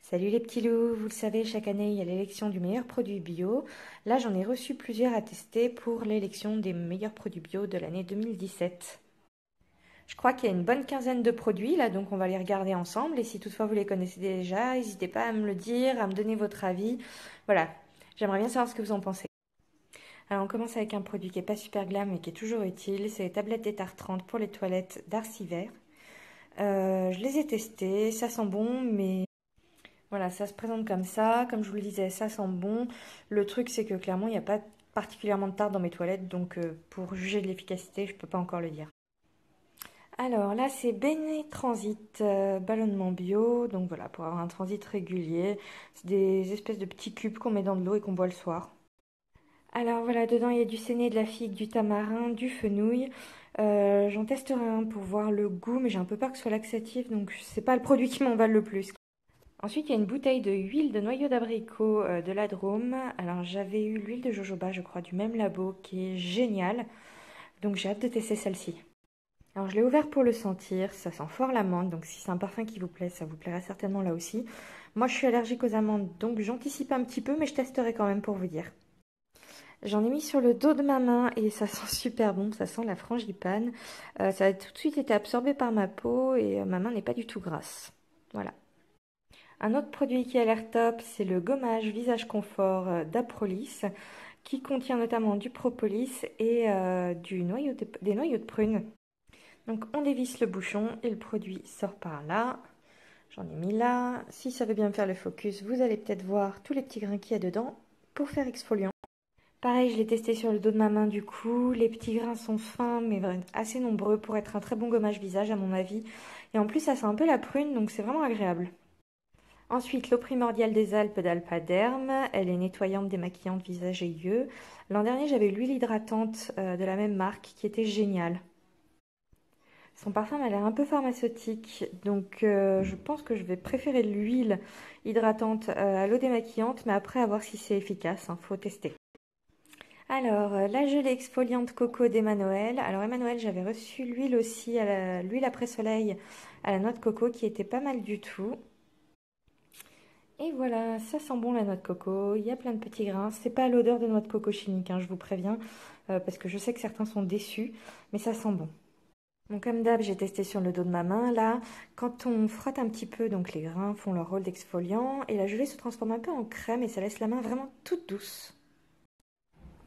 Salut les petits loups, vous le savez, chaque année il y a l'élection du meilleur produit bio. Là j'en ai reçu plusieurs à tester pour l'élection des meilleurs produits bio de l'année 2017. Je crois qu'il y a une bonne quinzaine de produits là, donc on va les regarder ensemble. Et si toutefois vous les connaissez déjà, n'hésitez pas à me le dire, à me donner votre avis. Voilà, j'aimerais bien savoir ce que vous en pensez. Alors on commence avec un produit qui est pas super glam mais qui est toujours utile, c'est les tablettes d'étard 30 pour les toilettes Darcy Vert. Je les ai testées, ça sent bon mais voilà, ça se présente comme ça. Comme je vous le disais, ça sent bon. Le truc, c'est que clairement, il n'y a pas particulièrement de tarte dans mes toilettes. Donc, pour juger de l'efficacité, je ne peux pas encore le dire. Alors là, c'est Bene Transit ballonnement bio. Donc voilà, pour avoir un transit régulier. C'est des espèces de petits cubes qu'on met dans de l'eau et qu'on boit le soir. Alors voilà, dedans, il y a du séné, de la figue, du tamarin, du fenouil. J'en testerai un pour voir le goût, mais j'ai un peu peur que ce soit laxatif. Donc, c'est pas le produit qui m'emballe le plus. Ensuite, il y a une bouteille de huile de noyau d'abricot de la Drôme. Alors, j'avais eu l'huile de jojoba, je crois, du même labo, qui est géniale. Donc, j'ai hâte de tester celle-ci. Alors, je l'ai ouvert pour le sentir. Ça sent fort l'amande. Donc, si c'est un parfum qui vous plaît, ça vous plaira certainement là aussi. Moi, je suis allergique aux amandes, donc j'anticipe un petit peu, mais je testerai quand même pour vous dire. J'en ai mis sur le dos de ma main et ça sent super bon. Ça sent la frangipane. Ça a tout de suite été absorbé par ma peau et ma main n'est pas du tout grasse. Voilà. Un autre produit qui a l'air top, c'est le gommage visage confort d'Aprolis, qui contient notamment du propolis et des noyaux de prune. Donc on dévisse le bouchon et le produit sort par là. J'en ai mis là. Si ça veut bien me faire le focus, vous allez peut-être voir tous les petits grains qu'il y a dedans pour faire exfoliant. Pareil, je l'ai testé sur le dos de ma main du coup. Les petits grains sont fins mais assez nombreux pour être un très bon gommage visage à mon avis. Et en plus ça sent un peu la prune donc c'est vraiment agréable. Ensuite, l'eau primordiale des Alpes d'Alpaderme. Elle est nettoyante, démaquillante, visage et yeux. L'an dernier, j'avais eu l'huile hydratante de la même marque qui était géniale. Son parfum m'a l'air un peu pharmaceutique, donc je pense que je vais préférer l'huile hydratante à l'eau démaquillante, mais après, à voir si c'est efficace, hein, faut tester. Alors, la gelée exfoliante coco d'Emmanuel. Alors, Emmanuel, j'avais reçu l'huile aussi, l'huile après soleil à la noix de coco qui était pas mal du tout. Et voilà, ça sent bon la noix de coco, il y a plein de petits grains. C'est pas l'odeur de noix de coco chimique, hein, je vous préviens, parce que je sais que certains sont déçus, mais ça sent bon. Donc comme d'hab, j'ai testé sur le dos de ma main, là, quand on frotte un petit peu, donc les grains font leur rôle d'exfoliant, et la gelée se transforme un peu en crème et ça laisse la main vraiment toute douce.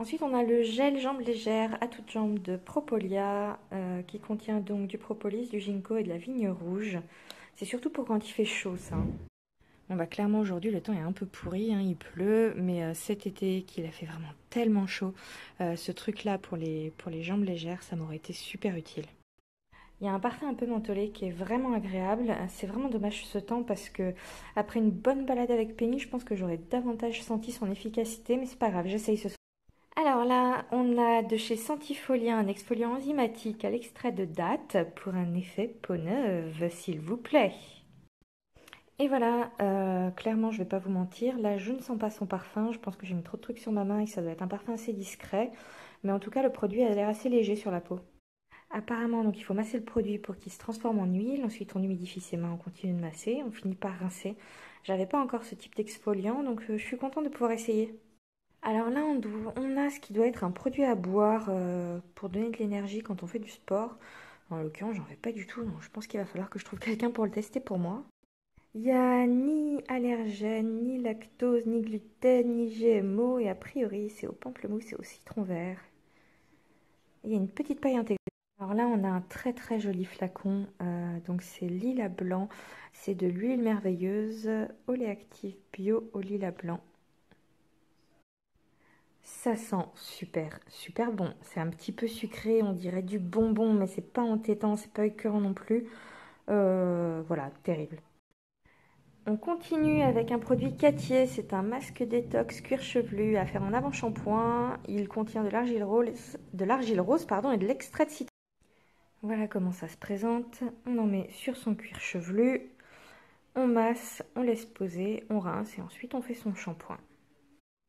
Ensuite, on a le gel jambes légères à toutes jambes de Propolia, qui contient donc du propolis, du ginkgo et de la vigne rouge. C'est surtout pour quand il fait chaud, ça, hein. Bon bah clairement aujourd'hui le temps est un peu pourri, hein, il pleut, mais cet été qu'il a fait vraiment tellement chaud, ce truc-là pour les jambes légères, ça m'aurait été super utile. Il y a un parfum un peu mentholé qui est vraiment agréable. C'est vraiment dommage ce temps parce que après une bonne balade avec Penny, je pense que j'aurais davantage senti son efficacité, mais c'est pas grave, j'essaye ce soir. Alors là, on a de chez Sentifolia un exfoliant enzymatique à l'extrait de date pour un effet peau neuve, s'il vous plaît. Et voilà, clairement, je vais pas vous mentir, là, je ne sens pas son parfum. Je pense que j'ai mis trop de trucs sur ma main et que ça doit être un parfum assez discret. Mais en tout cas, le produit a l'air assez léger sur la peau. Apparemment, donc il faut masser le produit pour qu'il se transforme en huile. Ensuite, on humidifie ses mains, on continue de masser, on finit par rincer. J'avais pas encore ce type d'exfoliant, donc je suis contente de pouvoir essayer. Alors là, on a ce qui doit être un produit à boire pour donner de l'énergie quand on fait du sport. En l'occurrence, j'en fais pas du tout, donc je pense qu'il va falloir que je trouve quelqu'un pour le tester pour moi. Il n'y a ni allergène, ni lactose, ni gluten, ni GMO, et a priori, c'est au pamplemousse et au citron vert. Il y a une petite paille intégrée. Alors là, on a un très très joli flacon. Donc c'est lilas blanc. C'est de l'huile merveilleuse, Oléactive bio au lilas blanc. Ça sent super, super bon. C'est un petit peu sucré, on dirait du bonbon, mais c'est pas entêtant, c'est pas écœurant non plus. Voilà, terrible. On continue avec un produit Cattier, c'est un masque détox cuir chevelu à faire en avant-shampoing. Il contient de l'argile rose pardon, et de l'extrait de citron. Voilà comment ça se présente. On en met sur son cuir chevelu, on masse, on laisse poser, on rince et ensuite on fait son shampoing.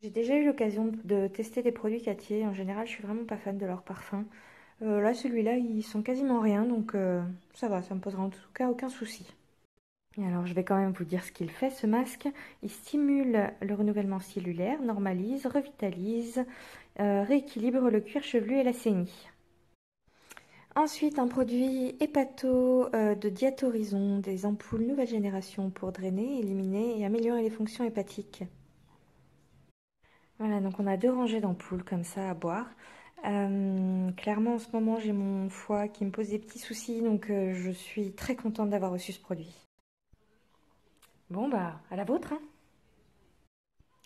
J'ai déjà eu l'occasion de tester des produits Cattier. En général, je suis vraiment pas fan de leur parfum. Là, celui-là, ils sont quasiment rien, donc ça va, ça me posera en tout cas aucun souci. Et alors, je vais quand même vous dire ce qu'il fait, ce masque. Il stimule le renouvellement cellulaire, normalise, revitalise, rééquilibre le cuir chevelu et la saignée. Ensuite, un produit hépato de Diatorison, des ampoules nouvelle génération pour drainer, éliminer et améliorer les fonctions hépatiques. Voilà, donc on a 2 rangées d'ampoules comme ça à boire. Clairement, en ce moment, j'ai mon foie qui me pose des petits soucis, donc je suis très contente d'avoir reçu ce produit. Bon, bah, à la vôtre, hein.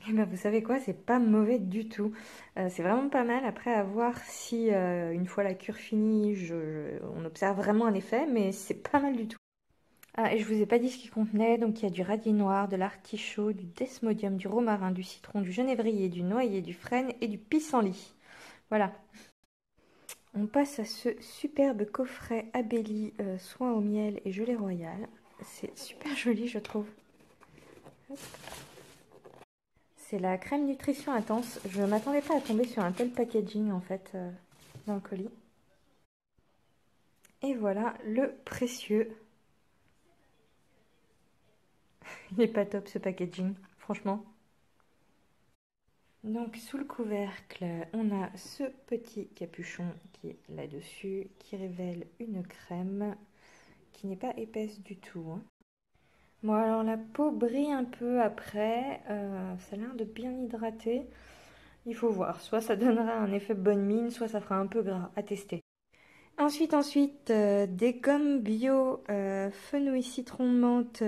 Et ben, vous savez quoi, c'est pas mauvais du tout. C'est vraiment pas mal. Après, à voir si, une fois la cure finie, on observe vraiment un effet, mais c'est pas mal du tout. Ah, et je vous ai pas dit ce qu'il contenait, donc il y a du radis noir, de l'artichaut, du desmodium, du romarin, du citron, du genévrier, du noyer, du frêne et du pissenlit. Voilà. On passe à ce superbe coffret Abelli soin au miel et gelée royale. C'est super joli, je trouve. C'est la crème nutrition intense. Je ne m'attendais pas à tomber sur un tel packaging en fait dans le colis. Et voilà le précieux. Il n'est pas top ce packaging, franchement. Donc sous le couvercle, on a ce petit capuchon qui est là-dessus, qui révèle une crème qui n'est pas épaisse du tout, hein. Bon alors la peau brille un peu après, ça a l'air de bien hydrater. Il faut voir, soit ça donnera un effet bonne mine, soit ça fera un peu gras, à tester. Ensuite, des gommes bio fenouil citron menthe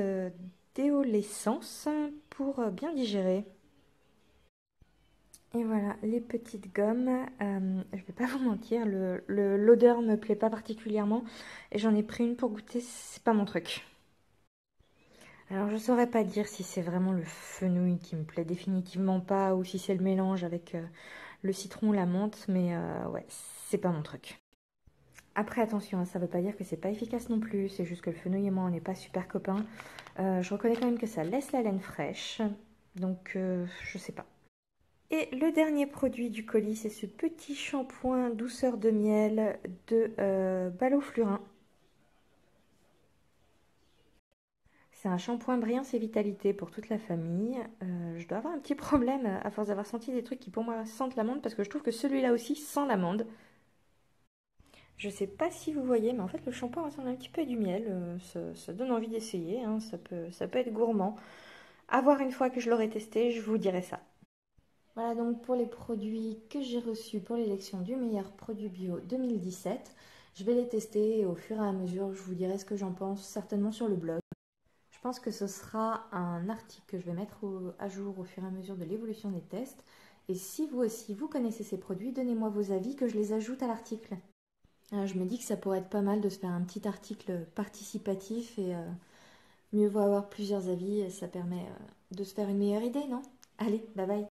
déolescence pour bien digérer. Et voilà, les petites gommes. Je vais pas vous mentir, l'odeur me plaît pas particulièrement. Et j'en ai pris une pour goûter, c'est pas mon truc. Alors je saurais pas dire si c'est vraiment le fenouil qui me plaît définitivement pas ou si c'est le mélange avec le citron ou la menthe, mais ouais, c'est pas mon truc. Après attention, hein, ça veut pas dire que c'est pas efficace non plus, c'est juste que le fenouil et moi on n'est pas super copains. Je reconnais quand même que ça laisse la laine fraîche, donc je sais pas. Et le dernier produit du colis, c'est ce petit shampoing douceur de miel de Ballot-Flurin. C'est un shampoing brillance et vitalité pour toute la famille. Je dois avoir un petit problème à force d'avoir senti des trucs qui pour moi sentent l'amande parce que je trouve que celui-là aussi sent l'amande. Je sais pas si vous voyez, mais en fait le shampoing ressemble un petit peu à du miel. Ça donne envie d'essayer, hein, ça peut être gourmand. À voir une fois que je l'aurai testé, je vous dirai ça. Voilà donc pour les produits que j'ai reçus pour l'élection du meilleur produit bio 2017. Je vais les tester et au fur et à mesure, je vous dirai ce que j'en pense, certainement sur le blog. Je pense que ce sera un article que je vais mettre à jour au fur et à mesure de l'évolution des tests. Et si vous aussi, vous connaissez ces produits, donnez-moi vos avis que je les ajoute à l'article. Je me dis que ça pourrait être pas mal de se faire un petit article participatif et mieux vaut avoir plusieurs avis, ça permet de se faire une meilleure idée, non? Allez, bye bye!